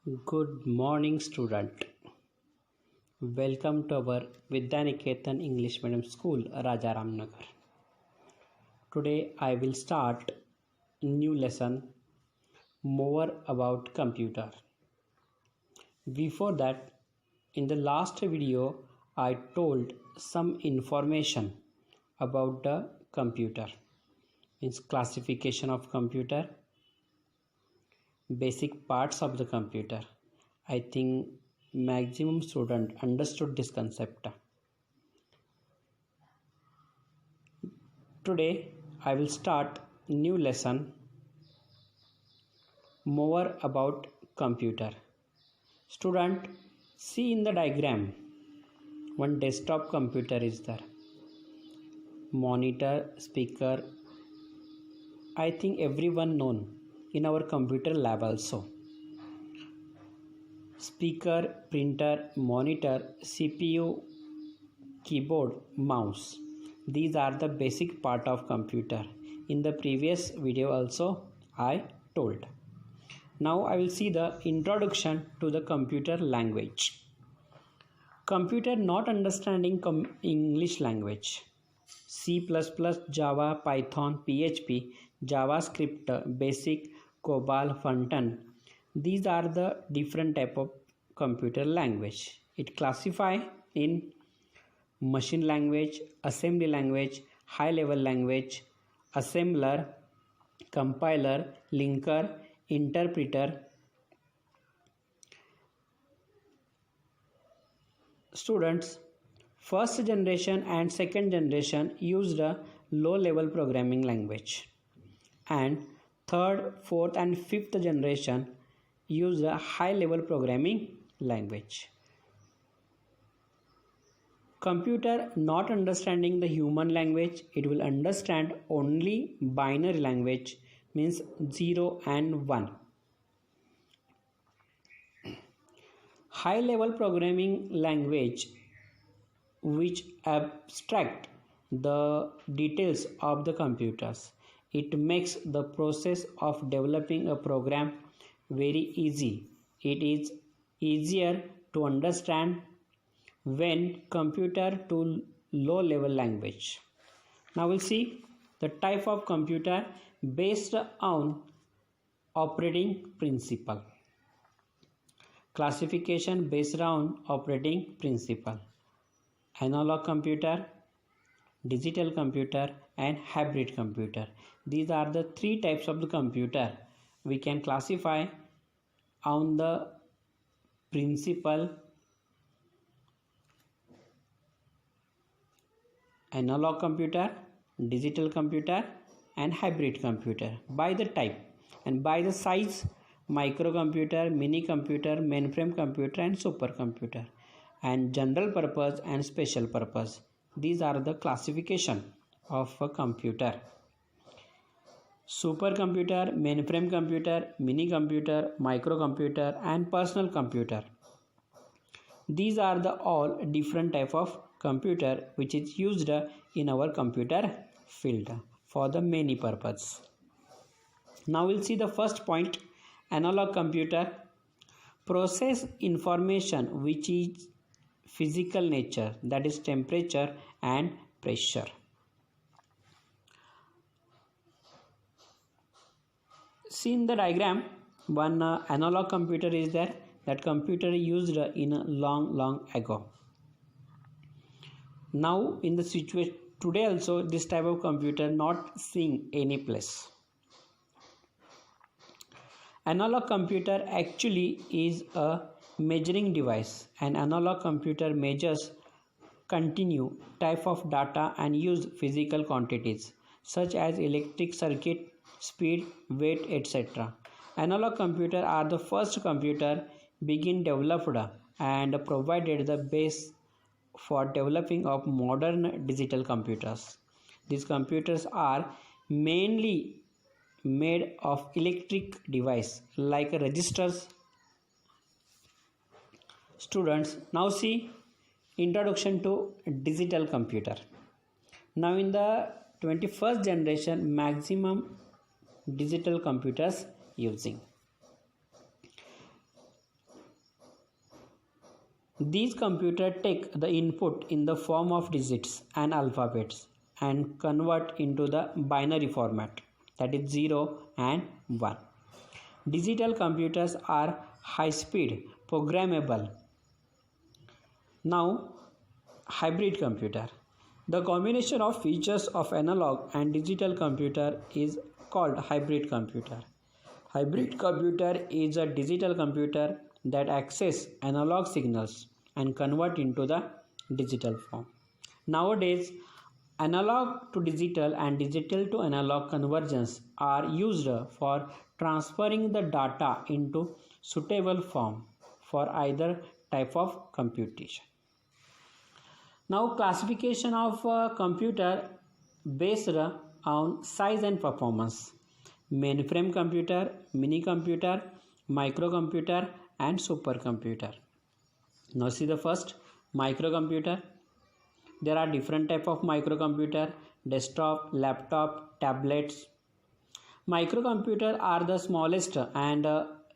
Good morning, student. Welcome to our Vidyaniketan English Medium School, Rajaram Nagar. Today I will start a new lesson more about computer. Before that, in the last video, I told some information about the computer. Its classification of computer, basic parts of the computer. I think maximum student understood this concept. Today I will start new lesson more about computer. Student, see in the diagram one desktop computer is there. Monitor, speaker, I think everyone known in our computer lab also. Speaker, printer, monitor, CPU, keyboard, mouse. These are the basic part of computer. In the previous video also I told. Now I will see the introduction to the computer language. Computer not understanding English language. C++, Java, Python, PHP, JavaScript, Basic, COBOL, Funtron. These are the different type of computer language. It classify in machine language, assembly language, high level language, assembler, compiler, linker, interpreter. Students, first generation and second generation used a low level programming language, and third, fourth and fifth generation used a high level programming language. Computer not understanding the human language, it will understand only binary language, means 0 and 1. High level programming language which abstract the details of the computers. It makes the process of developing a program very easy. It is easier to understand when compared to low level language. Now we'll see the type of computer based on operating principle. Classification based on operating principle. Analog computer, digital computer and hybrid computer. These are the three types of the computer we can classify on the principle analog computer, digital computer and hybrid computer by the type and by the size: microcomputer, mini computer, mainframe computer and supercomputer, and general purpose and special purpose. These are the classification of a computer. Supercomputer, mainframe computer, mini computer, microcomputer and personal computer. These are the all different type of computer which is used in our computer field for the many purpose. Now we'll see the first point. Analog computer process information which is physical nature, that is temperature and pressure. See in the diagram one analog computer is there. That computer used in a long ago. Now in the situation today also this type of computer not seeing any place. Analog computer actually is a measuring device. An analog computer measures continue type of data and use physical quantities such as electric circuit, speed, weight, etc. Analog computer are the first computer begin developed and provided the base for developing of modern digital computers. These computers are mainly made of electric device like registers. Students, now see introduction to digital computer. Now in the 21st generation maximum digital computers using. These computers take the input in the form of digits and alphabets and convert into the binary format, that is 0 and 1. Digital computers are high speed, programmable. Now, hybrid computer. The combination of features of analog and digital computer is called hybrid computer. Hybrid computer is a digital computer that access analog signals and convert into the digital form. Nowadays, analog to digital and digital to analog conversions are used for transferring the data into suitable form for either type of computation. Now, classification of computer based on size and performance. Mainframe computer, mini computer, microcomputer and supercomputer. Now see the first, microcomputer. There are different type of microcomputer: desktop, laptop, tablets. Microcomputer are the smallest and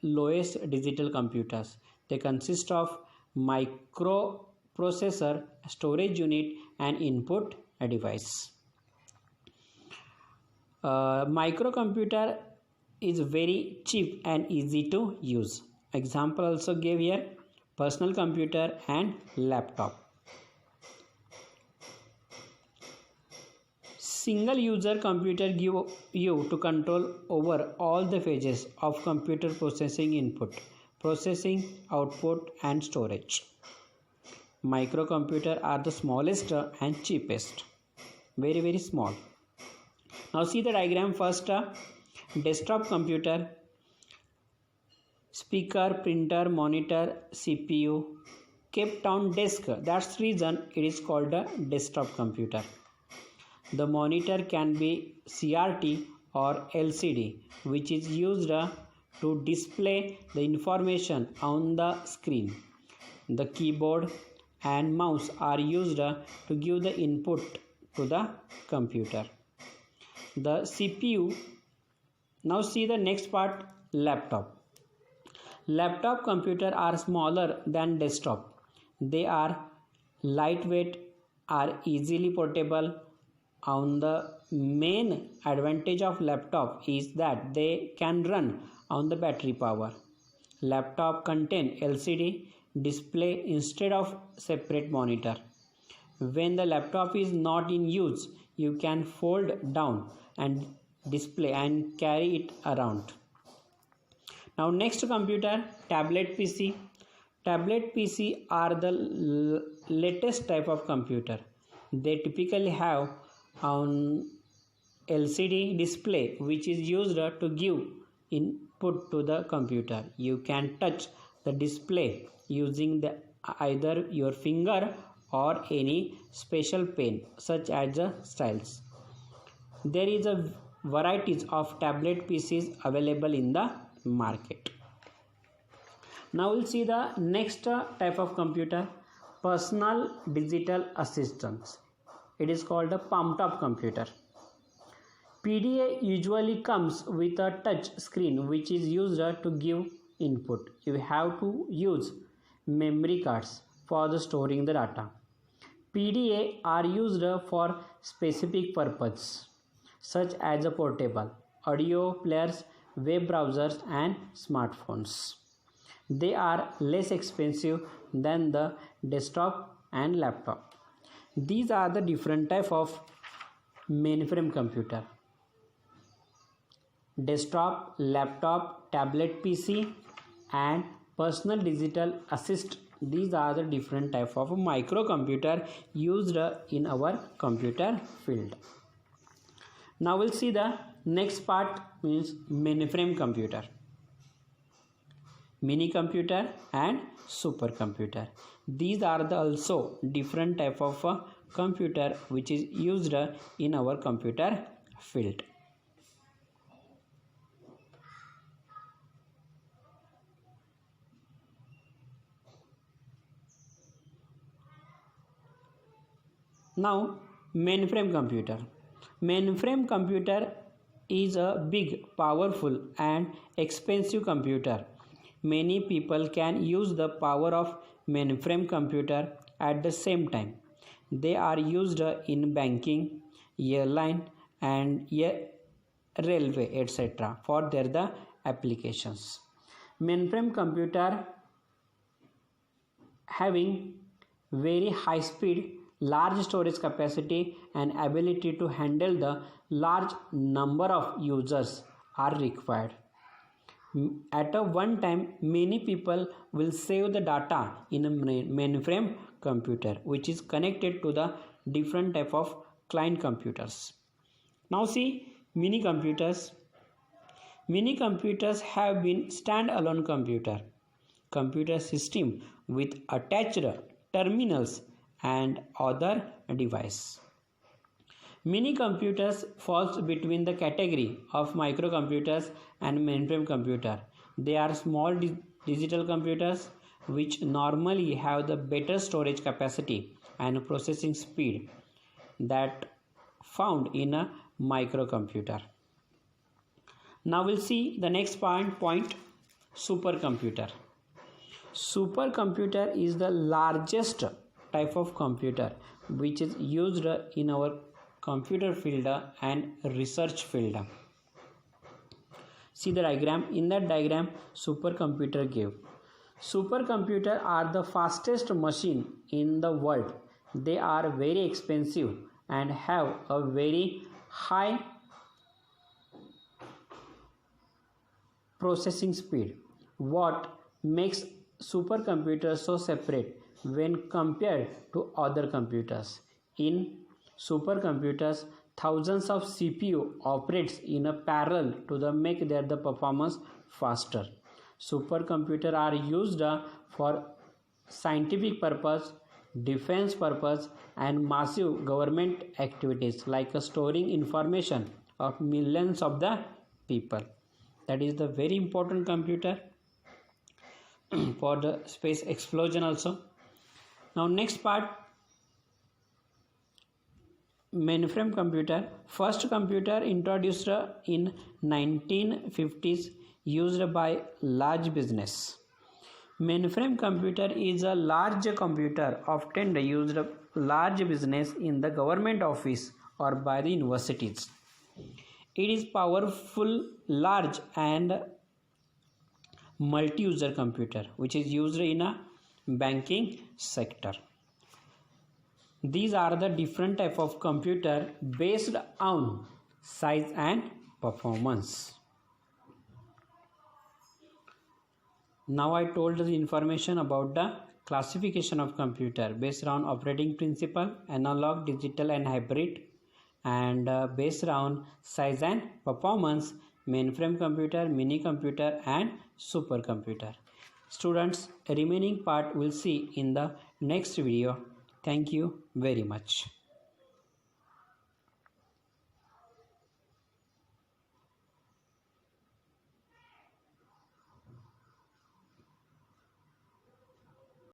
lowest digital computers. They consist of microprocessor, storage unit and input device. Microcomputer is very cheap and easy to use. Example also gave here: personal computer and laptop. Single user computer give you to control over all the phases of computer processing: input, processing, output and storage. Microcomputer are the smallest and cheapest, very small. Now see the diagram first. Desktop computer, speaker, printer, monitor, CPU kept on desk. That's reason it is called a desktop computer. The monitor can be CRT or LCD, which is used to display the information on the screen. The keyboard and mouse are used to give the input to the computer. The CPU. Now see the next part, laptop. Laptop computers are smaller than desktop. They are lightweight, are easily portable. On the main advantage of laptop is that they can run on the battery power. Laptop contain LCD display instead of separate monitor. When the laptop is not in use, you can fold down and display and carry it around. Now next computer, tablet PC. Tablet PC are the latest type of computer. They typically have an LCD display which is used to give input to the computer. You can touch the display using either your finger or any special pen such as the styles. There is a varieties of tablet PCs available in the market. Now we'll see the next type of computer, personal digital assistants. It is called a palm top computer. PDA usually comes with a touch screen which is used to give input. You have to use memory cards for the storing the data. PDA are used for specific purpose such as a portable, audio players, web browsers and smartphones. They are less expensive than the desktop and laptop. These are the different type of mainframe computer: desktop, laptop, tablet PC and personal digital assist. These are the different type of microcomputer used in our computer field. Now we'll see the next part, means mainframe computer, mini computer and supercomputer. These are the also different type of computer which is used in our computer field. Now mainframe computer. Mainframe computer is a big, powerful and expensive computer. Many people can use the power of mainframe computer at the same time. They are used in banking, airline, and railway, etc. for their the applications. Mainframe computer having very high speed, large storage capacity, and ability to handle the large number of users are required. At a one time, many people will save the data in a mainframe computer, which is connected to the different type of client computers. Now see mini computers. Mini computers have been standalone computer system with attached terminals and other device. Mini computers falls between the category of microcomputers and mainframe computer. They are small digital computers which normally have the better storage capacity and processing speed that found in a microcomputer. Now we'll see the next point supercomputer. Supercomputer is the largest type of computer which is used in our computer field and research field. See the diagram. In that diagram, supercomputer gave. Supercomputer are the fastest machine in the world. They are very expensive and have a very high processing speed. What makes supercomputers so separate when compared to other computers? In supercomputers, thousands of CPU operates in a parallel to make their performance faster. Supercomputers are used for scientific purpose, defense purpose, and massive government activities like storing information of millions of the people. That is the very important computer for the space explosion also. Now next part, mainframe computer. First computer introduced in 1950s, used by large business. Mainframe computer is a large computer often used large business in the government office or by the universities. It is powerful, large and multi-user computer which is used in a banking sector. These are the different type of computer based on size and performance. Now I told the information about the classification of computer based on operating principle, analog, digital and hybrid, and based on size and performance, mainframe computer, mini computer and supercomputer. Students, remaining part we'll see in the next video. Thank you very much.